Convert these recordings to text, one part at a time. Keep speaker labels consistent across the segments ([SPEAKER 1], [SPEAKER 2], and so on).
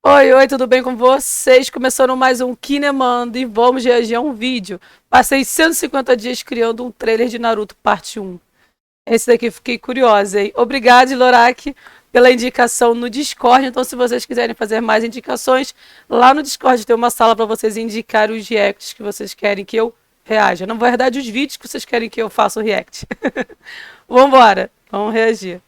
[SPEAKER 1] Oi, oi, tudo bem com vocês? Começando mais um Kinemando e vamos reagir a um vídeo. Passei 150 dias criando um trailer de Naruto, parte 1. Esse daqui eu fiquei curiosa, hein? Obrigado, Lorak, pela indicação no Discord. Então, se vocês quiserem fazer mais indicações, lá no Discord tem uma sala para vocês indicarem os reacts que vocês querem que eu reaja. Na verdade, os vídeos que vocês querem que eu faça o react. Vambora, vamos reagir.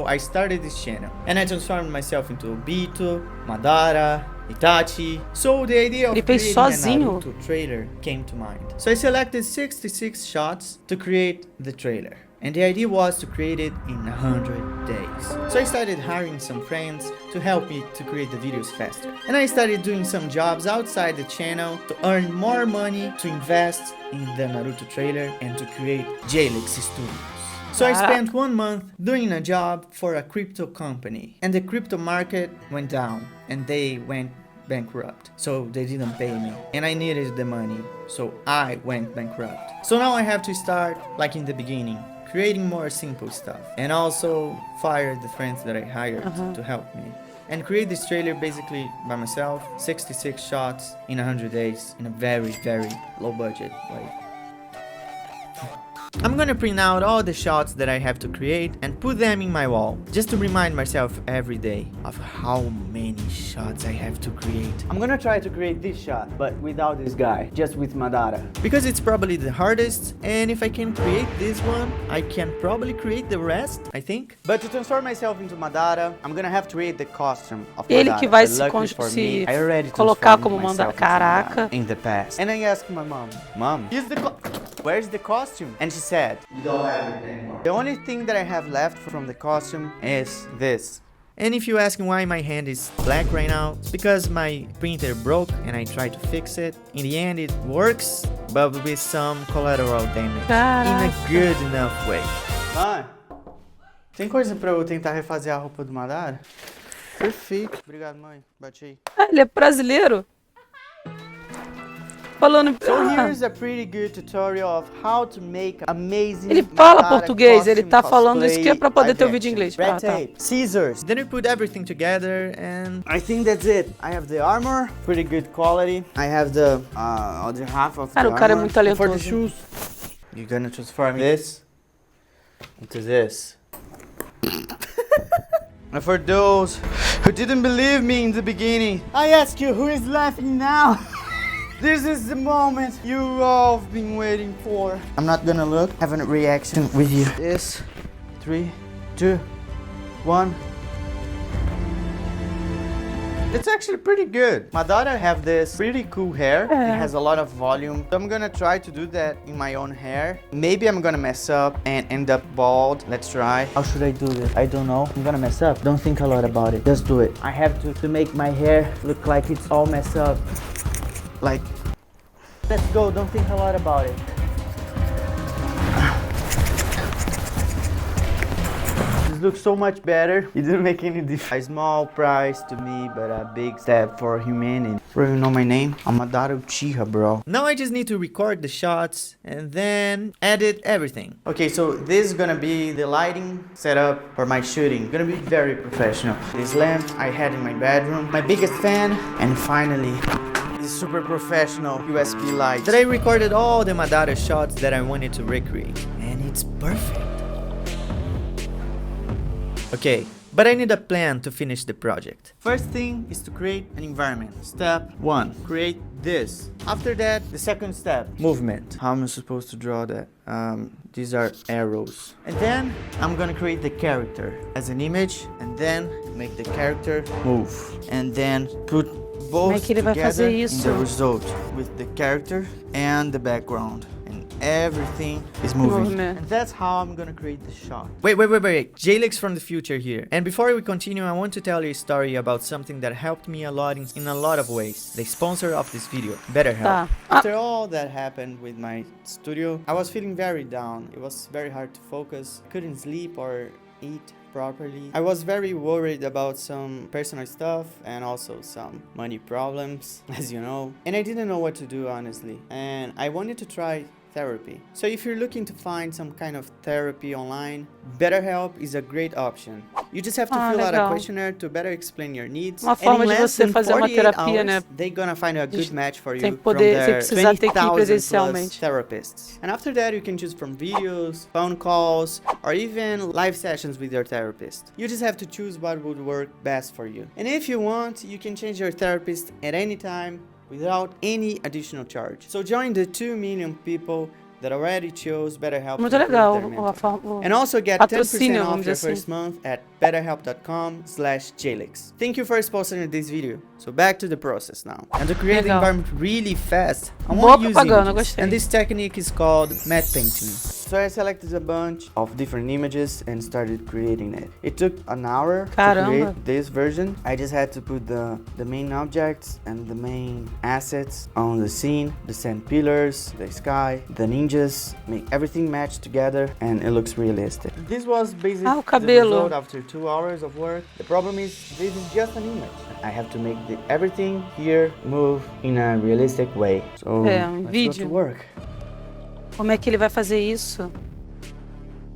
[SPEAKER 2] I started this channel and I transformed myself into Obito, Madara, Itachi. So the idea of
[SPEAKER 1] Ele fez
[SPEAKER 2] creating
[SPEAKER 1] sozinho?
[SPEAKER 2] a Naruto trailer came to mind. So I selected 66 shots to create the trailer. And the idea was to create it in 100 days. So I started hiring some friends to help me to create the videos faster. And I started doing some jobs outside the channel to earn more money to invest in the Naruto trailer and to create JLix Studios. So I spent 1 month doing a job for a crypto company, and the crypto market went down and they went bankrupt. So they didn't pay me and I needed the money, so I went bankrupt. So now I have to start like in the beginning, creating more simple stuff, and also fire the friends that I hired to help me. And create this trailer basically by myself, 66 shots in 100 days in a very, very low budget way. I'm gonna print out all the shots that I have to create and put them in my wall, just to remind myself every day of how many shots I have to create.
[SPEAKER 3] I'm gonna try to create this shot, but without this guy, just with Madara.
[SPEAKER 2] Because it's probably the hardest, and if I can create this one, I can probably create the rest, I think.
[SPEAKER 3] But to transform myself into Madara, I'm gonna have to create the costume of
[SPEAKER 1] Ele
[SPEAKER 3] Madara.
[SPEAKER 1] que vai
[SPEAKER 3] But
[SPEAKER 1] se,
[SPEAKER 3] luckily for me, I already
[SPEAKER 1] colocar
[SPEAKER 3] transformed
[SPEAKER 1] como Madara.
[SPEAKER 3] myself into
[SPEAKER 1] Caraca.
[SPEAKER 3] Madara in the past. And I asked my mom, Mom, where's the costume? And she said, you don't have it anymore. The only thing that I have left from the costume is this.
[SPEAKER 2] And if you ask why my hand is black right now, it's because my printer broke and I tried to fix it. In the end it works, but with some collateral damage.
[SPEAKER 1] Caraca.
[SPEAKER 2] In a good enough way.
[SPEAKER 3] Mãe, tem coisa pra eu tentar refazer a roupa do Madara? Perfeito. Obrigado, mãe. Bate aí.
[SPEAKER 1] Ah, ele é brasileiro? Falando...
[SPEAKER 3] So here's a pretty good tutorial of how to make amazing
[SPEAKER 1] Ele fala
[SPEAKER 3] Madara
[SPEAKER 1] português, ele tá
[SPEAKER 3] costume
[SPEAKER 1] falando isso que é pra poder
[SPEAKER 3] live
[SPEAKER 1] ter o vídeo em
[SPEAKER 3] action.
[SPEAKER 1] inglês.
[SPEAKER 3] Red
[SPEAKER 1] Ah, tá.
[SPEAKER 3] tape, scissors.
[SPEAKER 2] Then we put everything together and...
[SPEAKER 3] I think that's it. I have the armor, pretty good quality. I have the other half of
[SPEAKER 1] Cara,
[SPEAKER 3] the
[SPEAKER 1] o cara é
[SPEAKER 3] armor.
[SPEAKER 1] muito
[SPEAKER 3] And for the
[SPEAKER 1] talentoso.
[SPEAKER 3] shoes, you're gonna transform this into this. And for those who didn't believe me in the beginning, I ask you, who is laughing now? This is the moment you all have been waiting for. I'm not gonna look, have a reaction with you. This, 3, 2, 1. It's actually pretty good. Madara have this pretty cool hair. It has a lot of volume. So I'm gonna try to do that in my own hair. Maybe I'm gonna mess up and end up bald. Let's try. How should I do this? I don't know. I'm gonna mess up. Don't think a lot about it. Just do it. I have to make my hair look like it's all messed up. Like, let's go. Don't think a lot about it. This looks so much better. It didn't make any difference. A small price to me, but a big step for humanity. Bro, you know my name? I'm Madara Uchiha, bro.
[SPEAKER 2] Now I just need to record the shots and then edit everything.
[SPEAKER 3] Okay, so this is gonna be the lighting setup for my shooting. Gonna be very professional. This lamp I had in my bedroom, my biggest fan, and finally, this super professional USB light.
[SPEAKER 2] That I recorded all the Madara shots that I wanted to recreate, and it's perfect. Okay, but I need a plan to finish the project.
[SPEAKER 3] First thing is to create an environment. Step 1, create this. After that, the second step, movement. How am I supposed to draw that? These are arrows. And then I'm gonna create the character as an image, and then make the character move. And then put
[SPEAKER 1] Como é
[SPEAKER 3] both
[SPEAKER 1] que ele vai
[SPEAKER 3] together
[SPEAKER 1] fazer
[SPEAKER 3] in
[SPEAKER 1] isso?
[SPEAKER 3] the result with the character and the background. And everything is moving.
[SPEAKER 1] Movement.
[SPEAKER 3] And that's how I'm gonna create the shot.
[SPEAKER 2] Wait. JLix from the future here. And before we continue, I want to tell you a story about something that helped me a lot in a lot of ways. The sponsor of this video, BetterHelp.
[SPEAKER 1] Tá.
[SPEAKER 3] After all that happened with my studio, I was feeling very down. It was very hard to focus. Couldn't sleep or eat properly. I was very worried about some personal stuff and also some money problems, as you know. And I didn't know what to do, honestly. And I wanted to try
[SPEAKER 2] therapy. So if you're looking to find some kind of therapy online, BetterHelp is a great option. You just have to fill out a questionnaire to better explain your needs.
[SPEAKER 1] Uma forma de você fazer uma terapia, né?
[SPEAKER 2] They're gonna find a good match for you
[SPEAKER 1] Sem
[SPEAKER 2] from their
[SPEAKER 1] precisar ter que ir
[SPEAKER 2] 20,000 plus
[SPEAKER 1] presencialmente.
[SPEAKER 2] therapists. And after that, you can choose from videos, phone calls, or even live sessions with your therapist. You just have to choose what would work best for you. And if you want, you can change your therapist at any time without any additional charge. So join the 2 million people that already chose BetterHelp.
[SPEAKER 1] Muito legal.
[SPEAKER 2] And also get 10% off your first month at betterhelp.com/Jalix. Thank you for sponsoring this video. So back to the process now. And to create the environment really fast, I want to use images. And this technique is called matte painting. So I selected a bunch of different images and started creating it. It took an hour to create this version. I just had to put the main objects and the main assets on the scene, the sand pillars, the sky, the ninjas, make everything match together, and it looks realistic. This was basically the result after 2 hours of work. The problem is this is just an image. I have to make everything here move in a realistic way. So let's go to work.
[SPEAKER 1] Como é que ele vai fazer isso?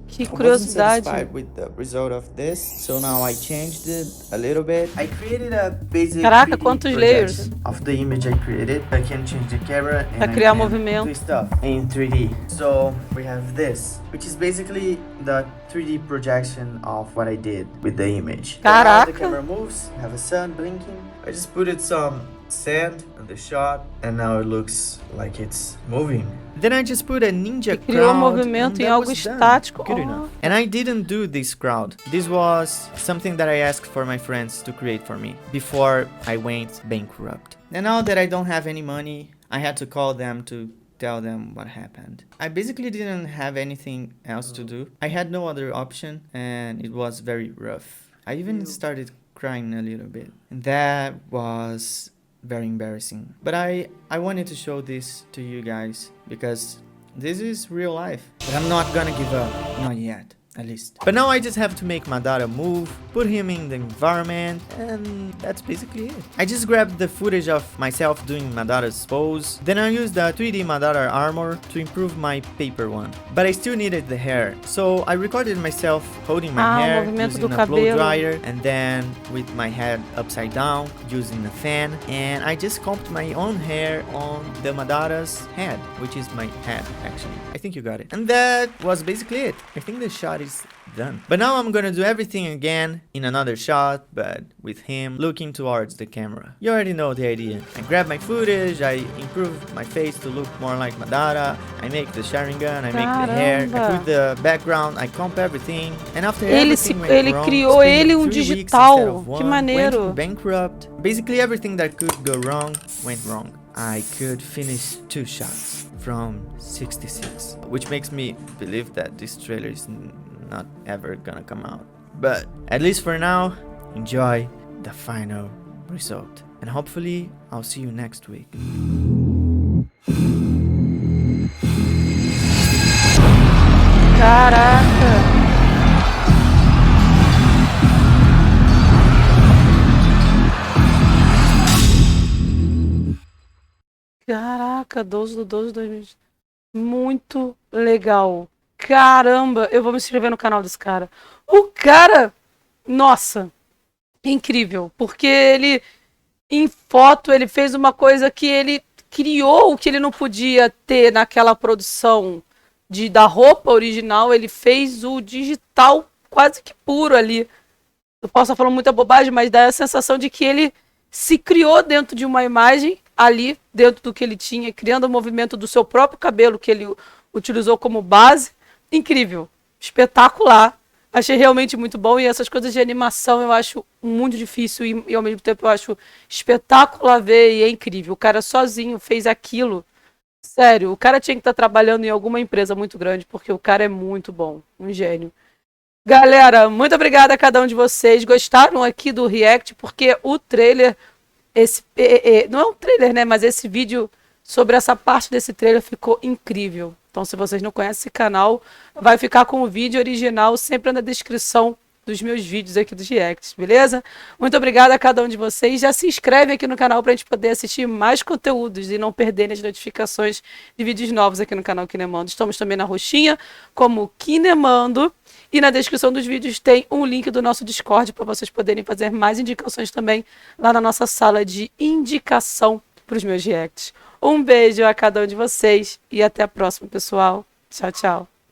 [SPEAKER 1] Que curiosidade.
[SPEAKER 2] I wasn't satisfied with the result of this, so now I changed it a little bit. I created a basic 3D
[SPEAKER 1] layers
[SPEAKER 2] of the image I created. I can change the camera and
[SPEAKER 1] criar
[SPEAKER 2] I can
[SPEAKER 1] movimento.
[SPEAKER 2] do stuff in 3D. So we have this, which is basically the 3D projection of what I did with the image.
[SPEAKER 1] Caraca.
[SPEAKER 2] So the camera moves, have a sun blinking. I just put it some sand on the shot, and now it looks like it's moving. Then I just put a ninja
[SPEAKER 1] crowd, movimento em algo estático.
[SPEAKER 2] Good enough. And I didn't do this crowd. This was something that I asked for my friends to create for me before I went bankrupt. And now that I don't have any money, I had to call them to tell them what happened. I basically didn't have anything else to do. I had no other option, and it was very rough. I even started crying a little bit. And that was very embarrassing. But I wanted to show this to you guys because this is real life. But I'm not gonna give up. Not yet. At least. But now I just have to make Madara move, put him in the environment, and that's basically it. I just grabbed the footage of myself doing Madara's pose, then I used the 3D Madara armor to improve my paper one. But I still needed the hair, so I recorded myself holding my hair using a blow dryer, and then with my head upside down using a fan, and I just combed my own hair on the Madara's head, which is my head actually. I think you got it. And that was basically it. I think the shot is done. But now I'm gonna do everything again in another shot, but with him looking towards the camera. You already know the idea. I grab my footage, I improve my face to look more like Madara, I make the Sharingan, I make the hair, I put the background, I comp everything, and after everything went wrong,
[SPEAKER 1] criou ele digital. Que maneiro.
[SPEAKER 2] Went bankrupt. Basically everything that could go wrong went wrong. I could finish 2 shots from 66, which makes me believe that this trailer is not ever gonna come out. But at least for now, enjoy the final result. And hopefully, I'll see you next week.
[SPEAKER 1] Caraca! Caraca, 12/12/2020. Muito legal. Caramba, eu vou me inscrever no canal desse cara. O cara, nossa, incrível. Porque ele, em foto, ele fez uma coisa que ele criou o que ele não podia ter naquela produção da roupa original. Ele fez o digital quase que puro ali. Eu posso estar falando muita bobagem, mas dá a sensação de que ele se criou dentro de uma imagem ali, dentro do que ele tinha, criando o movimento do seu próprio cabelo que ele utilizou como base. Incrível, espetacular. Achei realmente muito bom, e essas coisas de animação eu acho muito difícil e ao mesmo tempo eu acho espetacular ver, e é incrível. O cara sozinho fez aquilo. Sério, o cara tinha que estar trabalhando em alguma empresa muito grande, porque o cara é muito bom, um gênio. Galera, muito obrigada a cada um de vocês. Gostaram aqui do react, porque o trailer, não é um trailer, né, mas esse vídeo sobre essa parte desse trailer ficou incrível. Então, se vocês não conhecem esse canal, vai ficar com o vídeo original sempre na descrição dos meus vídeos aqui dos reacts, beleza? Muito obrigada a cada um de vocês. Já se inscreve aqui no canal para a gente poder assistir mais conteúdos e não perder as notificações de vídeos novos aqui no canal Kinemando. Estamos também na roxinha como Kinemando. E na descrição dos vídeos tem um link do nosso Discord para vocês poderem fazer mais indicações também lá na nossa sala de indicação para os meus reacts. Um beijo a cada um de vocês e até a próxima, pessoal. Tchau, tchau.